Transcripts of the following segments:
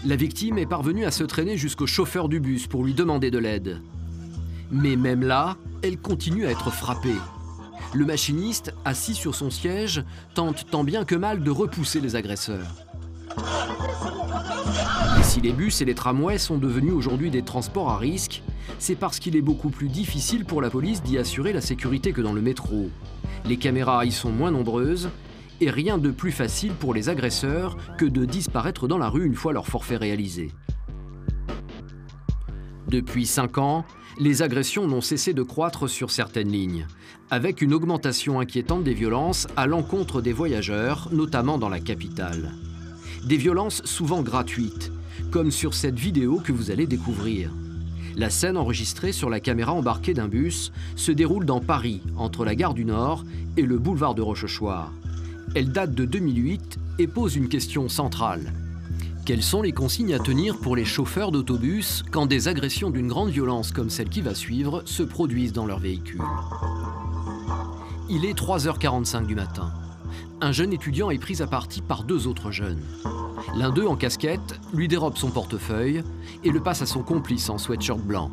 La victime est parvenue à se traîner jusqu'au chauffeur du bus pour lui demander de l'aide. Mais même là, elle continue à être frappée. Le machiniste, assis sur son siège, tente tant bien que mal de repousser les agresseurs. Et si les bus et les tramways sont devenus aujourd'hui des transports à risque, c'est parce qu'il est beaucoup plus difficile pour la police d'y assurer la sécurité que dans le métro. Les caméras y sont moins nombreuses et rien de plus facile pour les agresseurs que de disparaître dans la rue une fois leur forfait réalisé. Depuis 5 ans, les agressions n'ont cessé de croître sur certaines lignes, avec une augmentation inquiétante des violences à l'encontre des voyageurs, notamment dans la capitale. Des violences souvent gratuites, comme sur cette vidéo que vous allez découvrir. La scène enregistrée sur la caméra embarquée d'un bus se déroule dans Paris, entre la gare du Nord et le boulevard de Rochechouart. Elle date de 2008 et pose une question centrale. Quelles sont les consignes à tenir pour les chauffeurs d'autobus quand des agressions d'une grande violence comme celle qui va suivre se produisent dans leur véhicule? Il est 3h45 du matin. Un jeune étudiant est pris à partie par 2 autres jeunes. L'un d'eux, en casquette, lui dérobe son portefeuille et le passe à son complice en sweatshirt blanc.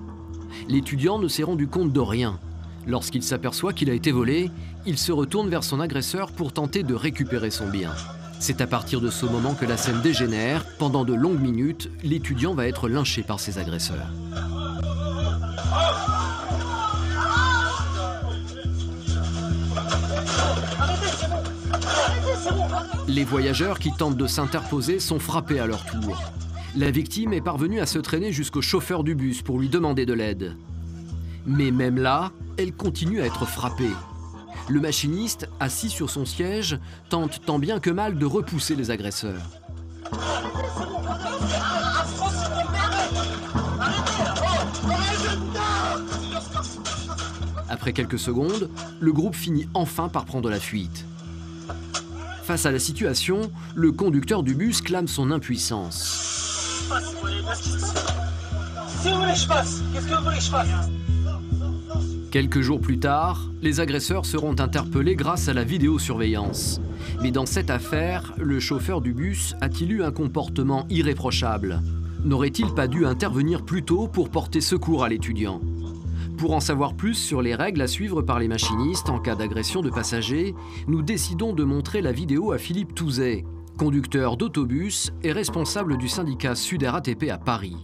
L'étudiant ne s'est rendu compte de rien. Lorsqu'il s'aperçoit qu'il a été volé, il se retourne vers son agresseur pour tenter de récupérer son bien. C'est à partir de ce moment que la scène dégénère. Pendant de longues minutes, l'étudiant va être lynché par ses agresseurs. Les voyageurs qui tentent de s'interposer sont frappés à leur tour. La victime est parvenue à se traîner jusqu'au chauffeur du bus pour lui demander de l'aide. Mais même là, elle continue à être frappée. Le machiniste, assis sur son siège, tente tant bien que mal de repousser les agresseurs. Après quelques secondes, le groupe finit enfin par prendre la fuite. Face à la situation, le conducteur du bus clame son impuissance. Quelques jours plus tard, les agresseurs seront interpellés grâce à la vidéosurveillance. Mais dans cette affaire, le chauffeur du bus a-t-il eu un comportement irréprochable? N'aurait-il pas dû intervenir plus tôt pour porter secours à l'étudiant? Pour en savoir plus sur les règles à suivre par les machinistes en cas d'agression de passagers, nous décidons de montrer la vidéo à Philippe Touzet, conducteur d'autobus et responsable du syndicat Sud-RATP à Paris.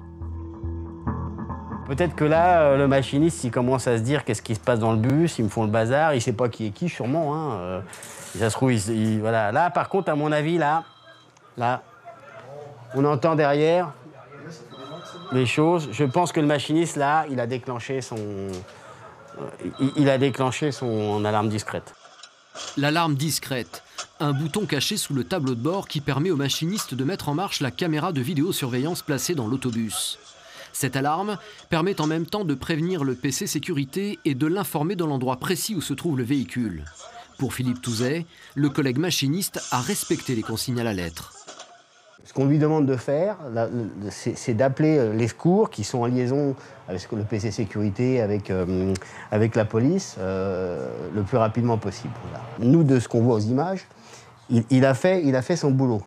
Peut-être que là, le machiniste, il commence à se dire qu'est-ce qui se passe dans le bus, ils me font le bazar, il ne sait pas qui est qui, sûrement. Hein. Ça se trouve, voilà. Là, par contre, à mon avis, là, on entend derrière les choses. Je pense que le machiniste, là, il a déclenché son alarme discrète. L'alarme discrète, un bouton caché sous le tableau de bord qui permet au machiniste de mettre en marche la caméra de vidéosurveillance placée dans l'autobus. Cette alarme permet en même temps de prévenir le PC sécurité et de l'informer dans l'endroit précis où se trouve le véhicule. Pour Philippe Touzet, le collègue machiniste a respecté les consignes à la lettre. Ce qu'on lui demande de faire, c'est d'appeler les secours qui sont en liaison avec le PC sécurité, avec la police, le plus rapidement possible. Voilà. Nous, de ce qu'on voit aux images, il a fait son boulot.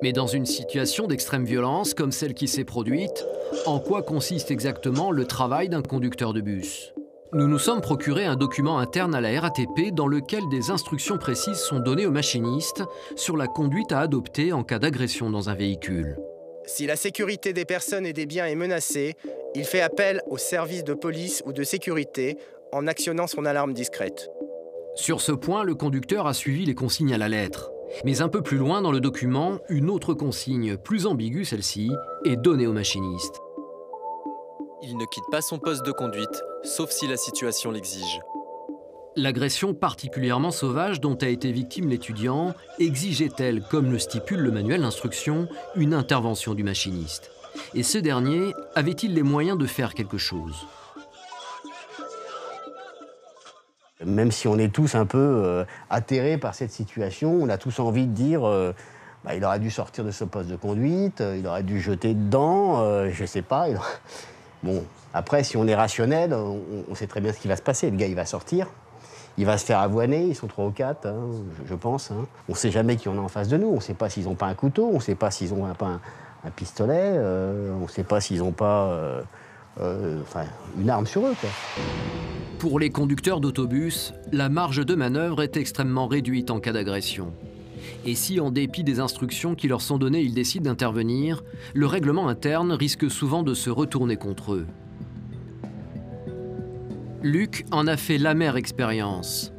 Mais dans une situation d'extrême violence comme celle qui s'est produite, en quoi consiste exactement le travail d'un conducteur de bus? Nous nous sommes procuré un document interne à la RATP dans lequel des instructions précises sont données aux machinistes sur la conduite à adopter en cas d'agression dans un véhicule. Si la sécurité des personnes et des biens est menacée, il fait appel aux services de police ou de sécurité en actionnant son alarme discrète. Sur ce point, le conducteur a suivi les consignes à la lettre. Mais un peu plus loin dans le document, une autre consigne, plus ambiguë celle-ci, est donnée au machiniste. Il ne quitte pas son poste de conduite, sauf si la situation l'exige. L'agression particulièrement sauvage dont a été victime l'étudiant exigeait-elle, comme le stipule le manuel d'instruction, une intervention du machiniste? Et ce dernier avait-il les moyens de faire quelque chose? Même si on est tous un peu atterrés par cette situation, on a tous envie de dire il aurait dû sortir de ce poste de conduite, il aurait dû jeter dedans, je sais pas. Bon, après, si on est rationnel, on sait très bien ce qui va se passer. Le gars, il va sortir, il va se faire avoiner, ils sont 3 ou 4, je pense. Hein. On ne sait jamais qui on a en face de nous, on ne sait pas s'ils n'ont pas un couteau, on ne sait pas s'ils n'ont pas un pistolet, on ne sait pas s'ils n'ont pas une arme sur eux, quoi. Pour les conducteurs d'autobus, la marge de manœuvre est extrêmement réduite en cas d'agression. Et si, en dépit des instructions qui leur sont données, ils décident d'intervenir, le règlement interne risque souvent de se retourner contre eux. Luc en a fait l'amère expérience.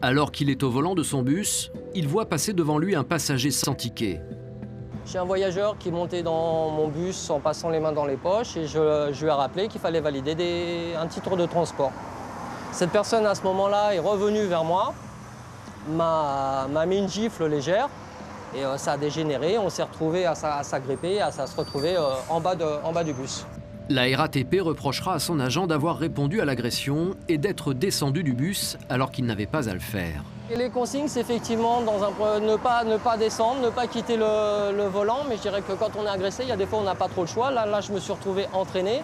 Alors qu'il est au volant de son bus, il voit passer devant lui un passager sans ticket. J'ai un voyageur qui montait dans mon bus en passant les mains dans les poches et je lui ai rappelé qu'il fallait valider un titre de transport. Cette personne, à ce moment-là, est revenue vers moi, m'a mis une gifle légère et ça a dégénéré. On s'est retrouvé à s'agripper, à se retrouver en bas du bus. La RATP reprochera à son agent d'avoir répondu à l'agression et d'être descendu du bus alors qu'il n'avait pas à le faire. Et les consignes, c'est effectivement ne pas descendre, ne pas quitter le volant. Mais je dirais que quand on est agressé, il y a des fois on n'a pas trop le choix. Là, je me suis retrouvé entraîné.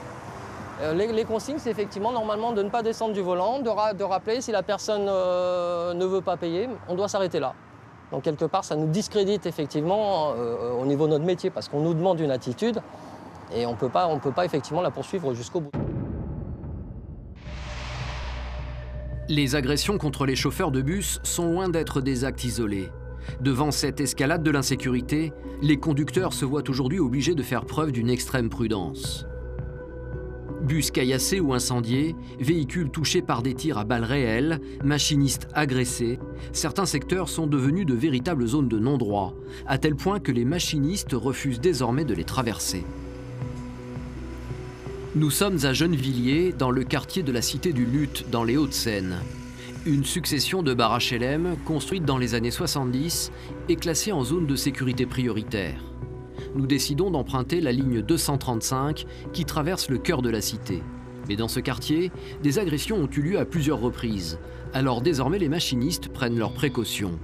Les consignes, c'est effectivement normalement de ne pas descendre du volant, de rappeler si la personne ne veut pas payer, on doit s'arrêter là. Donc quelque part, ça nous discrédite effectivement au niveau de notre métier parce qu'on nous demande une attitude et on ne peut pas effectivement la poursuivre jusqu'au bout. Les agressions contre les chauffeurs de bus sont loin d'être des actes isolés. Devant cette escalade de l'insécurité, les conducteurs se voient aujourd'hui obligés de faire preuve d'une extrême prudence. Bus caillassés ou incendiés, véhicules touchés par des tirs à balles réelles, machinistes agressés, certains secteurs sont devenus de véritables zones de non-droit, à tel point que les machinistes refusent désormais de les traverser. Nous sommes à Gennevilliers, dans le quartier de la Cité du Luth, dans les Hauts-de-Seine. Une succession de bars HLM, construites dans les années 70, est classée en zone de sécurité prioritaire. Nous décidons d'emprunter la ligne 235 qui traverse le cœur de la cité. Mais dans ce quartier, des agressions ont eu lieu à plusieurs reprises. Alors désormais, les machinistes prennent leurs précautions.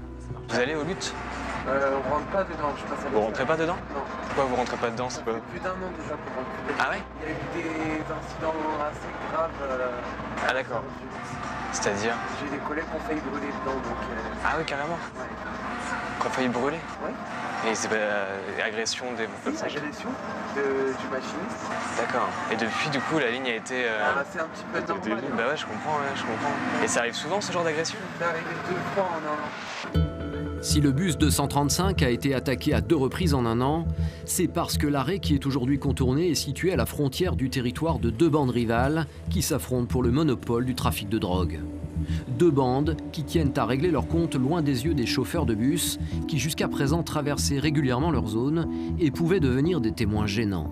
Vous allez au Luth ? On rentre pas dedans, je passe à Vous rentrez pas dedans ? Non. Pourquoi vous rentrez pas dedans ? Ça fait plus d'un an déjà qu'on rentre plus dedans. Ah ouais ? Il y a eu des incidents assez graves. Ah d'accord. C'est-à-dire ? J'ai des collègues qui ont failli brûler dedans, donc... Ah oui, carrément. Ouais. Qu'on a failli brûler ? Ouais. Et c'est agression des passagers ? Agression du machiniste. D'accord. Et depuis, du coup, la ligne a été... C'est un petit peu normal. Bah ouais, je comprends. Et ça arrive souvent, ce genre d'agression ? C'est arrivé 2 fois en un an. Si le bus 235 a été attaqué à 2 reprises en un an, c'est parce que l'arrêt qui est aujourd'hui contourné est situé à la frontière du territoire de 2 bandes rivales qui s'affrontent pour le monopole du trafic de drogue. 2 bandes qui tiennent à régler leur compte loin des yeux des chauffeurs de bus qui jusqu'à présent traversaient régulièrement leur zone et pouvaient devenir des témoins gênants.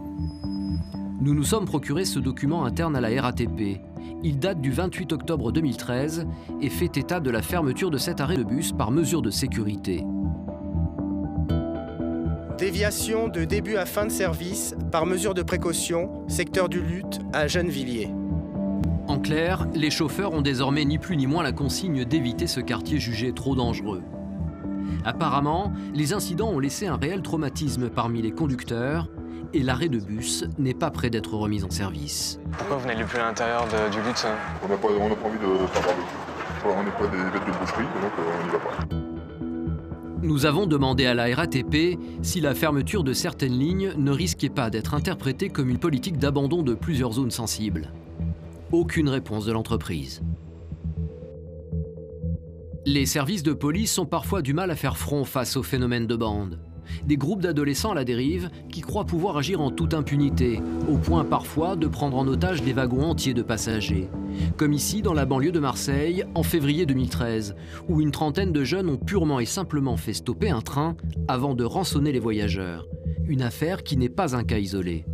Nous nous sommes procuré ce document interne à la RATP. Il date du 28 octobre 2013 et fait état de la fermeture de cet arrêt de bus par mesure de sécurité. Déviation de début à fin de service par mesure de précaution, secteur du Luth à Gennevilliers. En clair, les chauffeurs ont désormais ni plus ni moins la consigne d'éviter ce quartier jugé trop dangereux. Apparemment, les incidents ont laissé un réel traumatisme parmi les conducteurs et l'arrêt de bus n'est pas près d'être remis en service. Pourquoi vous n'allez plus à l'intérieur du Luth ? On n'a pas envie de faire barbecue. On n'est pas des bêtes de boucherie, donc on n'y va pas. Nous avons demandé à la RATP si la fermeture de certaines lignes ne risquait pas d'être interprétée comme une politique d'abandon de plusieurs zones sensibles. Aucune réponse de l'entreprise. Les services de police ont parfois du mal à faire front face au phénomène de bande. Des groupes d'adolescents à la dérive qui croient pouvoir agir en toute impunité, au point parfois de prendre en otage des wagons entiers de passagers. Comme ici, dans la banlieue de Marseille, en février 2013, où une trentaine de jeunes ont purement et simplement fait stopper un train avant de rançonner les voyageurs. Une affaire qui n'est pas un cas isolé.